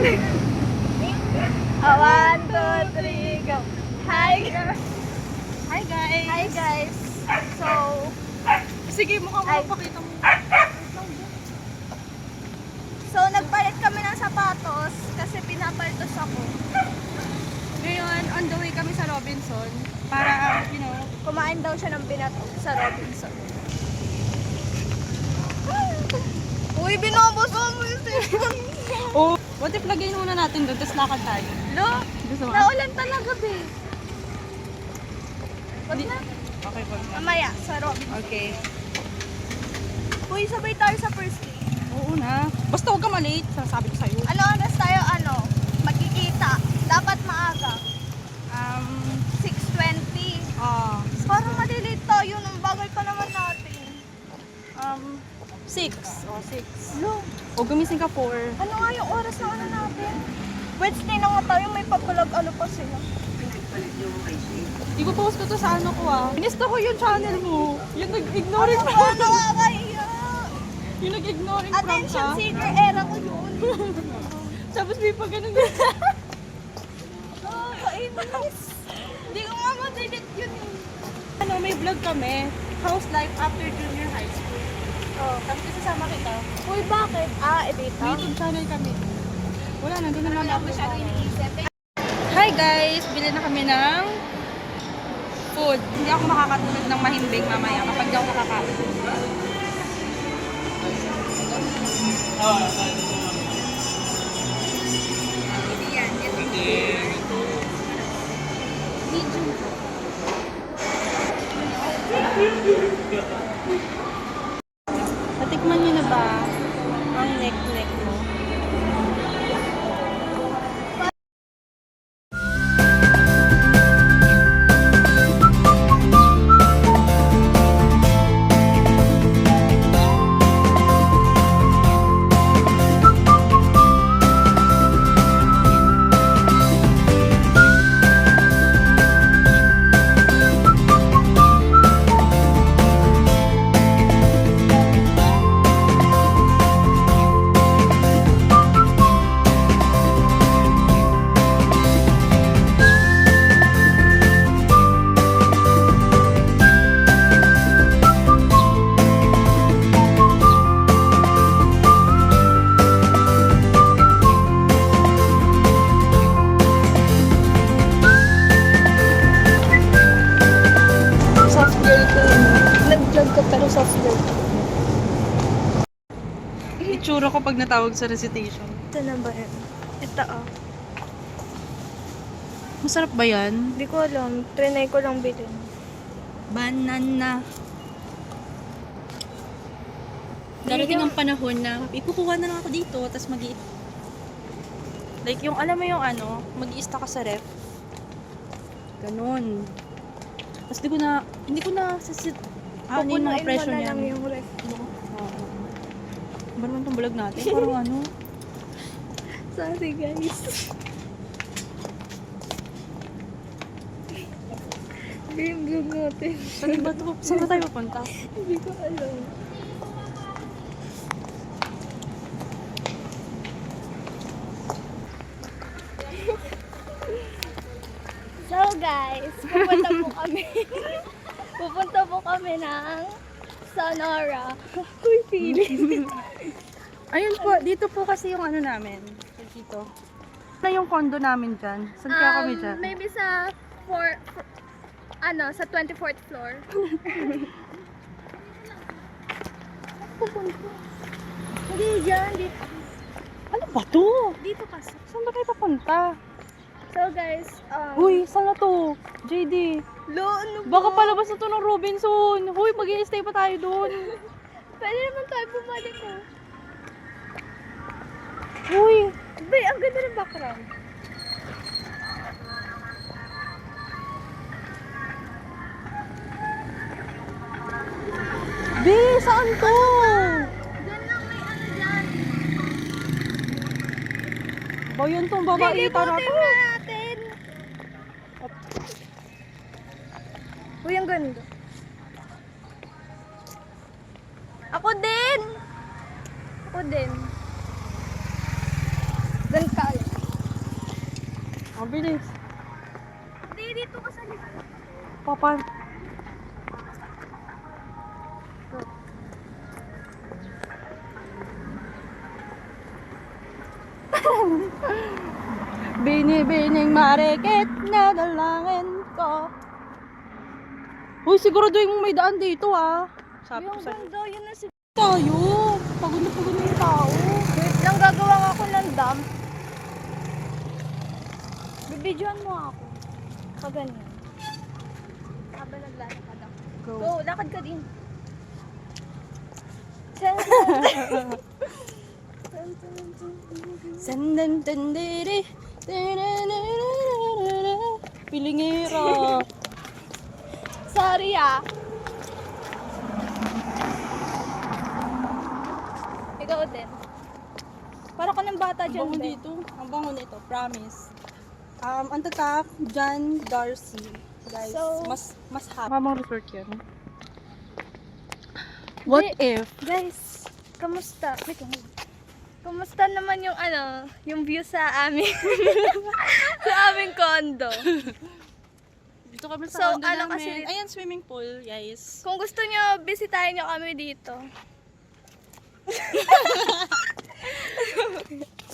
One, two, three, go. Hi guys. Hi guys! Hi guys. So, Sige, mukha mo Ay. pakita mo. nagpalit kami ng sapatos kasi pinapaltos ako. Ngayon, on the way kami sa Robinson para, Kumain daw siya ng binato sa Robinson. Uy, binobos mo yung cellphone. Oh, what if lagay muna natin doon, tapos lakad tayo? Lo, Gusto mo? naulan talaga, be. Wag na. Okay, wag na. Mamaya, sa Robinson. Okay. Uy, sabay tayo sa first day. Oo na. Basta huwag ka malate, sasabi ko sa'yo. Ano oras tayo, magkikita? Dapat maaga. 6:20. Parang malilate tayo nung bagal pa naman natin. 6. Oh, 6. Lo, O gumising ka 4. ano nga yung oras na ano natin? Wednesday na nga tayo, may papalag pa sila. Ipopost ko to sa ano ko Inista ko yung channel mo. Yung nag-ignoring Ano prank. ba, nakakaiya? Yung nag-ignoring prank Attention ka. seeker era ko yun. Tapos may pa ganun. Kainis. Hindi ko nga ma-delete yun. Ano, may vlog kami. House life after junior high school. Oh. Tapos isasama kita. Uy, bakit? Edita? May YouTube channel kami. Wala na, doon na lang ako. iniisip. Hi guys! Bili na kami ng food. Hindi ako makakatulog ng mahimbing mamaya kapag di ako nakakain. Natikman niyo na ba ang neck mo? Nag-vlog ko pero soft vlog. Itsura ko pag natawag sa recitation. Ito na ba yan? Ito Masarap ba yan? Hindi ko alam. Trinay ko lang bilhin. Banana. Darating ang panahon na ikukuha na lang ako dito, tapos like yung, alam mo yung mag-i-stock ka sa ref. Ganon. Tapos hindi ko na sasit, ano yung mga presyo na niya. lang yung ref mo. Ba naman itong vlog natin? Parang Sorry guys. Hindi yung vlog natin. Saan ba ito? Saan ba tayo pupunta? Hindi ko alam. So guys, pupunta po kami ng Sonora. Uy, feeling. Ayun po, dito po kasi yung namin. Dito. Na yung condo namin dyan. Saan kaya kami dyan? Maybe sa sa 24th floor. Pupunta. Hindi dyan, dito. Ano ba to? Dito kasi. Saan ba tayo papunta? So guys, Uy, saan na to? JD. ano ba? Baka palabas na to ng Robinson. Uy, mag-i-stay pa tayo doon. Pwede naman tayo bumalik oh. Uy, Bay, ang ganda ng background. Be, saan to? Diyan lang may dyan. Ba yun tong babaita na to? natin. Uy, ang ganda. Ako din. Doon ka. Mabilis. Hindi, dito ka sa likod. Papan. Binibining marikit na dalangin ko. Uy, siguraduhin mong may daan dito ah. Sabi ko Yung sa'yo. ganda, yun na si... Tayo. Pagod na yung tao. Wait lang, gagawa nga ako ng dam. Bibidyoan mo ako. Pag ganyan. Habang naglalakad ako. Go, lakad ka din. Sandandandere. Pilingera. Sorry ah. Ikaw din. Para ka ng bata Ang dyan, bango Ben. dito. Ang bango nito, promise. Ang tatak, John Darcy. Guys, So, mas happy. Mamang resort yun. What if? Guys, kamusta? Wait lang. Kamusta naman yung yung view sa amin? sa aming condo. Dito kami So, sa condo ano namin. kasi dito? Ayan, swimming pool, guys. Kung gusto nyo, bisitahin nyo kami dito.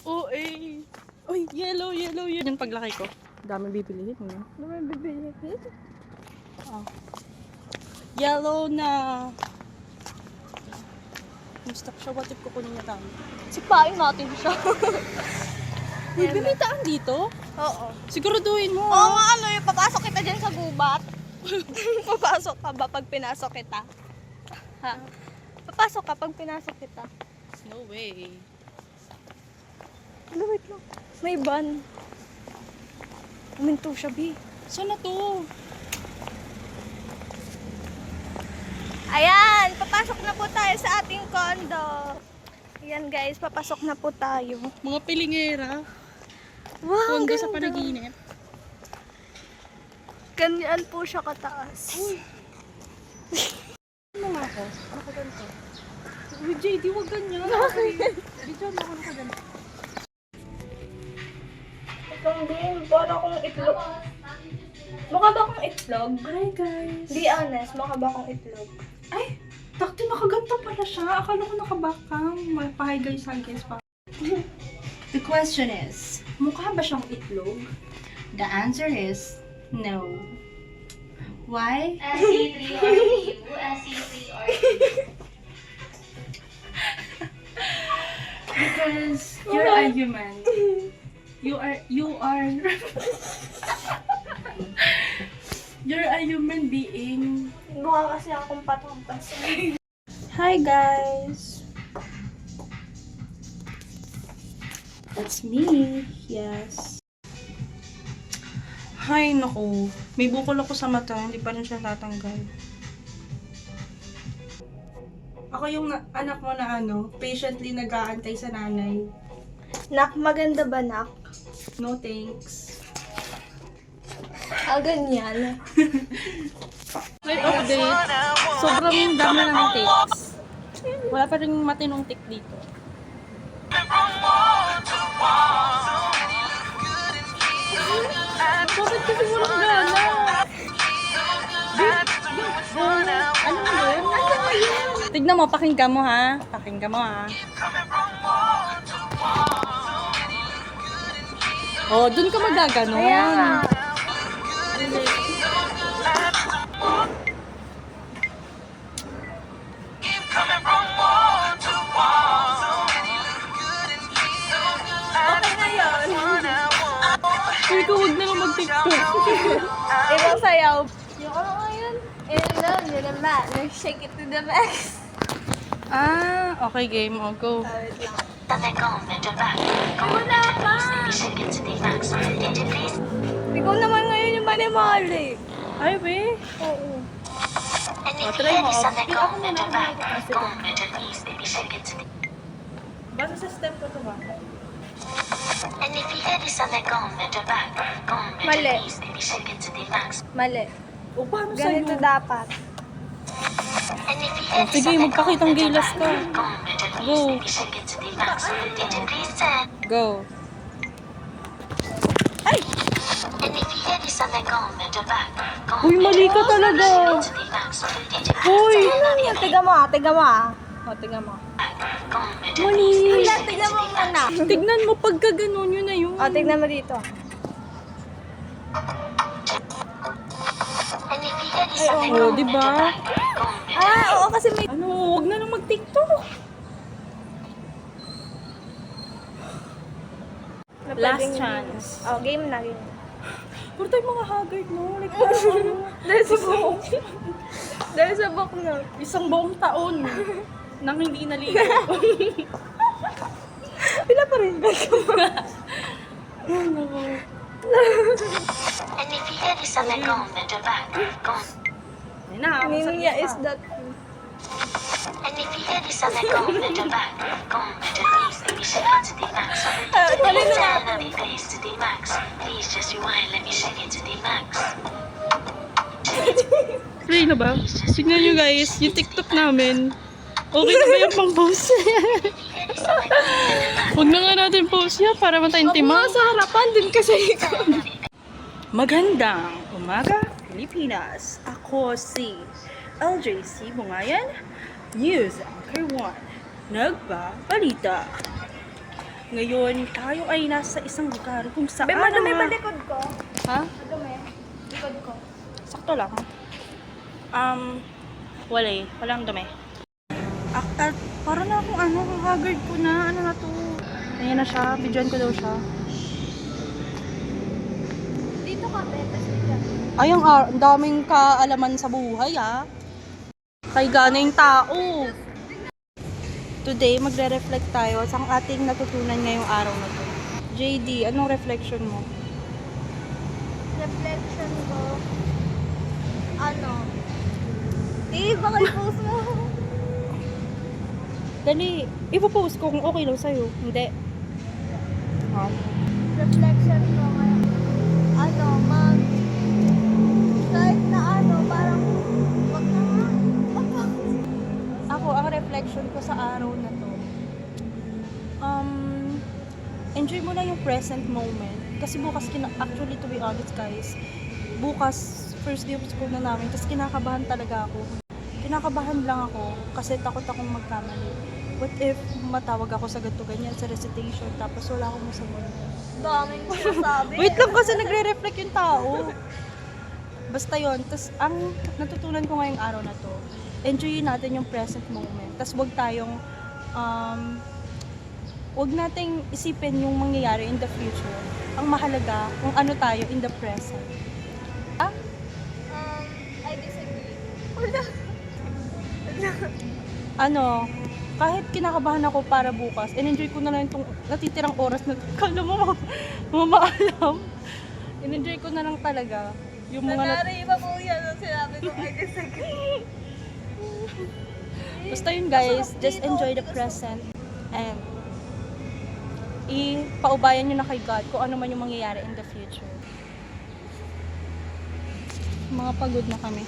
Oh, eh. Uy, yellow. Yung paglaki ko. Dami bibilihin mo. Ano may bibili? Oh. Yellow na. Kumusta siya? What if kukunin niya tayo? Sipain natin siya. Uy, bimitaan dito? Oo. Siguraduhin mo. Oo nga, yung papasok kita dyan sa gubat. Papasok ka ba pag pinasok kita? Ha? Papasok ka pag pinasok kita. No way. Ano, wait lang. May van. Uminto siya, B. Saan na to? Ayan, papasok na po tayo sa ating condo. Ayan guys, papasok na po tayo. Mga pilingera. Wow, ang Condo sa ganda. panaginip. Ganyan po siya kataas. Ano nga ako? Ako ganito. Uy, JD, huwag ganyan. Video mo ako nakaganito. Itong din, para akong itlog. Mukha ba akong itlog? Hi, guys. Be honest, mukha ba akong itlog? Ay, takti nakaganto pala siya. Akala ko nakabakang. Hi, guys pa. The question is, mukha ba siyang itlog? The answer is no. Why? SC3RU, SC3RU. Because you're a human. You are you're a human being. Mukha kasi akong patampas. Hi guys. That's me. Yes. Hi, naku. May bukol ako sa mata. Hindi pa rin siya tatanggal. Ako yung anak mo na patiently nag-aantay sa nanay. Nak, maganda ba, Nak? No thanks. Ganyan. Wait, update. Sobrang dami na ng takes. Wala pa rin matinong take dito. Bakit kasi walang gana? Ano mo yun? Tignan mo, pakinggan mo ha. Pakinggan mo ha. Oh, dun ka magaganon. Kaya nga. Okay na yun. Ikaw, huwag na lang mag-tiktok. Ibang sayaw. Yung ano nga yun? In love, yun ang ba? Shake it to the max. Ah, okay, game. Oh, go. Wait lang. Southern Government of Back. Wala pa! Shake it to the max. Please. Ikaw naman ngayon yung mali-mali. Ay, be. Oo. And if try you mo. hear Southern Government of Back, Government of East, baby, shake it to the. Basta sa step ko to ba? And if you hear the Southern Government of Back, Government Mali. of East, baby, shake it to the max. Mali. O, paano Ganito sa'yo? dapat. And if you hear the Sige, Southern magpakitang Government of gilas Back, ka. Government of Go. East, baby, shake it to the max. DJ, please send. Go. Ay! And if you hear this on the gong at the back, gong Uy, mali ka talaga. to the max of the digit. Hoy! Tiga mo ah, tiga mo ah. O, tiga mo. Gong at the Mali. Wala, tiga mo muna. Tignan mo, pagka ganun, yun na yun. O, tignan mo dito. And if you hear this on the Oh, gong di at the ba? back, gong at Ah, oo, kasi may... Ano, huwag na lang mag-tiktok. Last chance. Oh, game na, game. Puro tayo mga haggard, no? Like, There's a book. There's a book na. isang buong taon nang hindi naligo. Pila pa rin. And if you hear this on the gong at the back, gong. Ayun na, Ninya is that... And if you hear this on the gong at the back, gong at the base, let me shake it to the max of the digit. tuloy na Turn on the bass to the max. Please just rewind, let me shake it to the max. Play na ba? Tignan nyo guys, yung TikTok namin. Okay na ba yung pang post? Huwag na nga natin post yan para matayin timang. Sa harapan din kasi ikaw. Magandang umaga, Pilipinas. Ako si LJC Bungayan, News Anchor 1. Nagbabalita. Ngayon, tayo ay nasa isang lugar kung saan... Be, madumi ba likod ko? Ha? Madumi. Likod ko. Sakto lang. Walang dumi. Para na akong haggard ko na. Ano na to? Ayan na siya. Bidyan ko daw siya. Dito ka, be. Tapos dito. Ay, ang daming kaalaman sa buhay, ah. Kay ganang tao. Today, magre-reflect tayo sa ating natutunan ngayong araw na to. JD, anong reflection mo? Reflection ko. Ano? Baka i-post mo. Dali, ipopost ko kung okay lang sa'yo. Hindi. Reflection ko ngayon. Kahit na parang, wag na nga. Ako, ang reflection ko sa araw na to, enjoy mo na yung present moment. Kasi bukas, actually to be honest guys, bukas, first day of school na namin, tapos kinakabahan talaga ako. Kinakabahan lang ako kasi takot akong magkamali. What if matawag ako sa ganito ganyan sa recitation tapos wala akong masagot? Daming sinasabi. Wait lang kasi nagre-reflect yung tao. Basta yon. Tapos ang natutunan ko ngayong araw na to, enjoyin natin yung present moment. Tapos wag nating isipin yung mangyayari in the future. Ang mahalaga kung ano tayo in the present. I disagree. Kahit kinakabahan ako para bukas, enjoy ko na lang itong natitirang oras na kala mo mamaalam. Enjoy ko na lang talaga yung mga Nangyari pa po yan nung sinabi ko I disagree. Basta yun guys, just enjoy the present and ipaubayan nyo na kay God kung ano man yung mangyayari in the future. Mga pagod na kami.